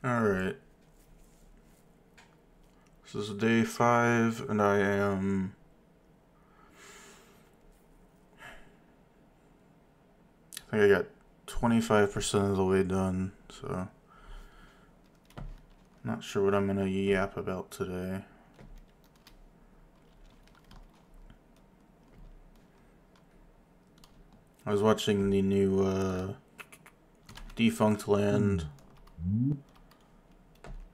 Alright. This is day 5, and I am... I think I got 25% of the way done, so... Not sure what I'm gonna yap about today. I was watching the new, Defunctland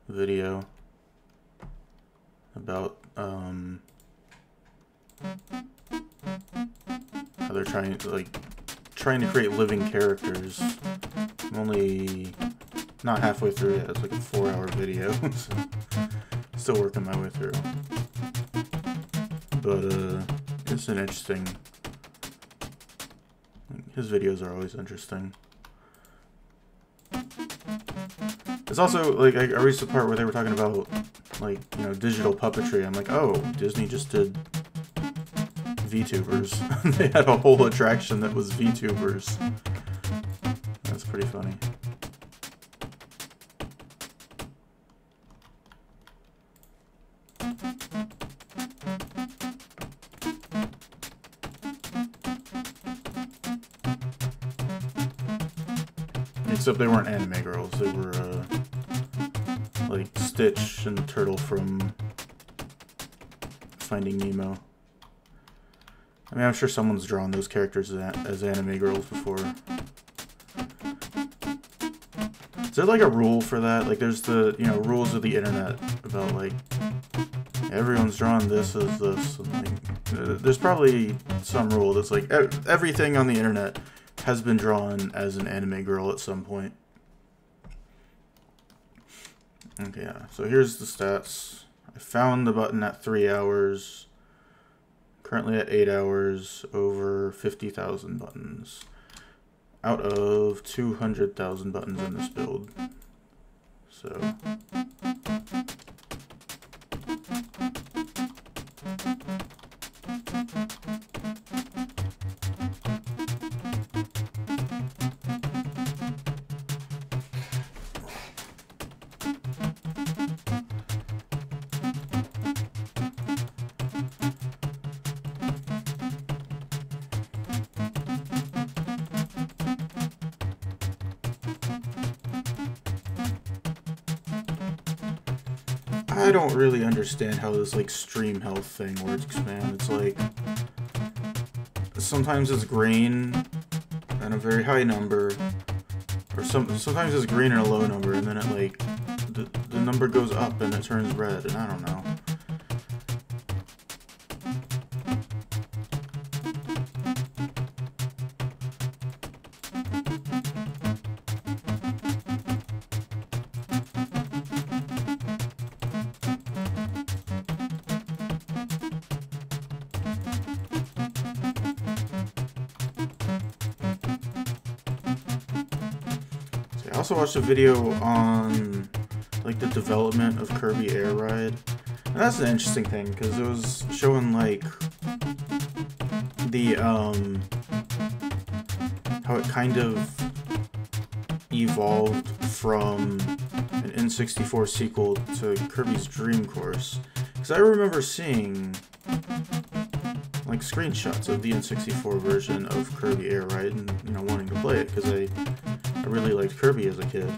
video about how they're trying to create living characters. I'm only not halfway through it. It's like a 4-hour video, so still working my way through. But it's an interesting. His videos are always interesting. It's also, like, I reached the part where they were talking about, like, you know, digital puppetry. I'm like, oh, Disney just did VTubers. They had a whole attraction that was VTubers. That's pretty funny. Except they weren't anime girls. They were, like Stitch and the turtle from Finding Nemo. I mean, I'm sure someone's drawn those characters as anime girls before. Is there like a rule for that? Like, there's the, you know, rules of the internet about, like, everyone's drawn this as this. And, like, there's probably some rule that's like, everything on the internet has been drawn as an anime girl at some point. Okay, yeah. So here's the stats. I found the button at 3 hours. Currently at 8 hours, over 50,000 buttons. Out of 200,000 buttons in this build. So... I don't really understand how this, like, stream health thing works, man. It's like, sometimes it's green and a very high number, or sometimes it's green and a low number, and then it, like, the number goes up and it turns red, and I don't know. I also watched a video on, like, the development of Kirby Air Ride, and that's an interesting thing because it was showing, like, the how it kind of evolved from an N64 sequel to Kirby's Dream Course. Because I remember seeing, like, screenshots of the N64 version of Kirby Air Ride and, you know, wanting to play it because I really liked Kirby as a kid.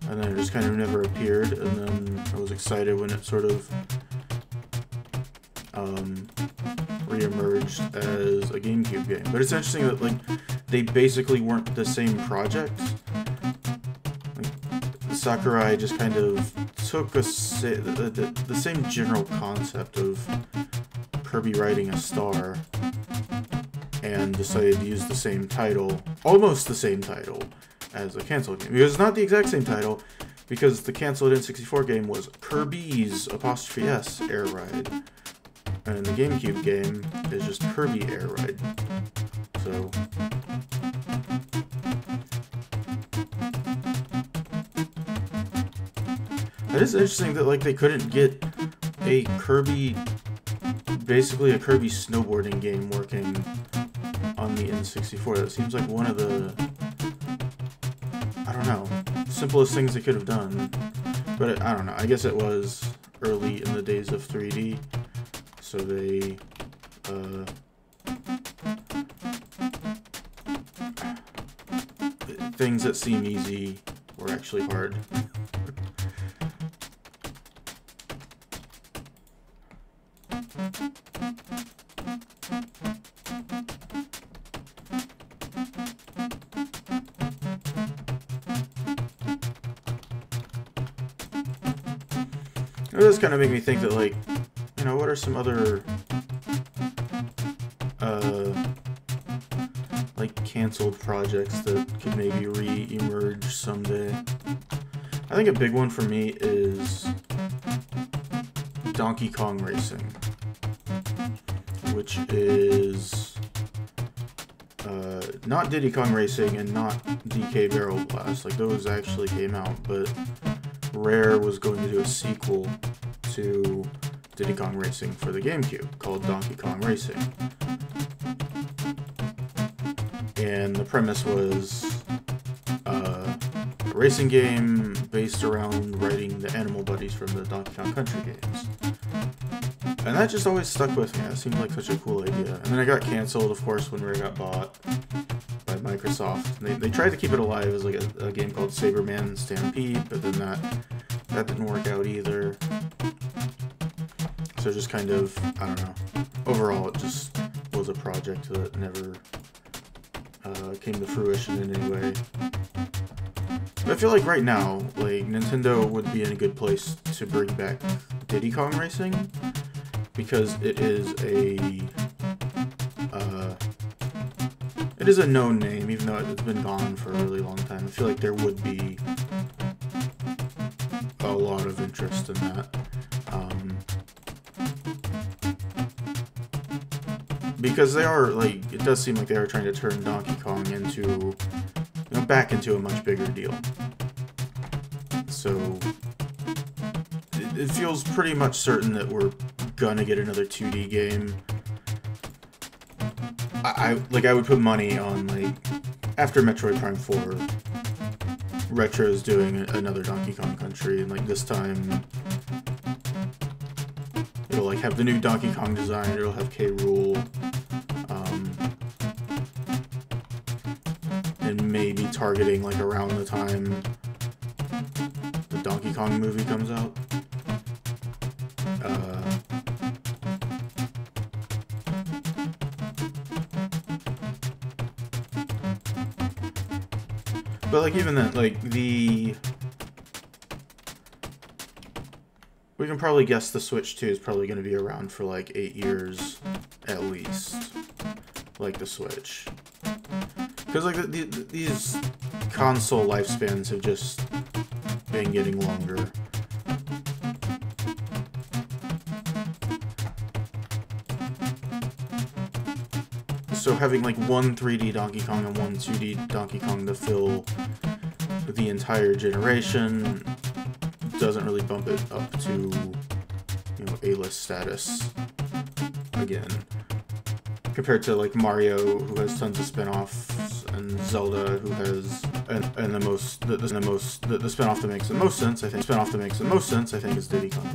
And then it just kind of never appeared, and then I was excited when it sort of re-emerged as a GameCube game. But it's interesting that, like, they basically weren't the same project. Like, Sakurai just kind of took the same general concept of Kirby riding a star and decided to use the same title, almost the same title, as a canceled game. Because it's not the exact same title, because the canceled N64 game was Kirby's ''S Air Ride. And the GameCube game is just Kirby Air Ride. So... it is interesting that, like, they couldn't get a Kirby... basically a Kirby snowboarding game working on the N64. That seems like one of the simplest things they could have done. But I don't know. I guess it was early in the days of 3D, so they things that seem easy were actually hard. It does kind of make me think that, like, you know, what are some other, like, canceled projects that could maybe re-emerge someday? I think a big one for me is Donkey Kong Racing, which is not Diddy Kong Racing and not DK Barrel Blast. Like, those actually came out, but Rare was going to do a sequel to Diddy Kong Racing for the GameCube called Donkey Kong Racing. And the premise was a racing game based around riding the animal buddies from the Donkey Kong Country games. And that just always stuck with me. That seemed like such a cool idea. And then it got canceled, of course, when Rare got bought by Microsoft. And they tried to keep it alive as like a game called Saberman Stampede, but then that didn't work out either. So just kind of, I don't know. Overall, it just was a project that never came to fruition in any way. But I feel like right now, like, Nintendo would be in a good place to bring back Diddy Kong Racing, because it is a known name, even though it's been gone for a really long time. I feel like there would be a lot of interest in that. Because they are, like, it does seem like they are trying to turn Donkey Kong into, you know, back into a much bigger deal. So it feels pretty much certain that we're gonna get another 2D game. I would put money on, like, after Metroid Prime 4, Retro's doing another Donkey Kong Country, and, like, this time it'll, like, have the new Donkey Kong design, it'll have K. Rool, and maybe targeting, like, around the time the Donkey Kong movie comes out. But, like, even then, like, we can probably guess the Switch 2 is probably going to be around for, like, 8 years, at least. Like the Switch. Because, like, these console lifespans have just been getting longer. So having, like, one 3D Donkey Kong and one 2D Donkey Kong to fill the entire generation doesn't really bump it up to, you know, A-list status again. Compared to, like, Mario, who has tons of spin-offs, and Zelda, who has the spin-off that makes the most sense, I think is Diddy Kong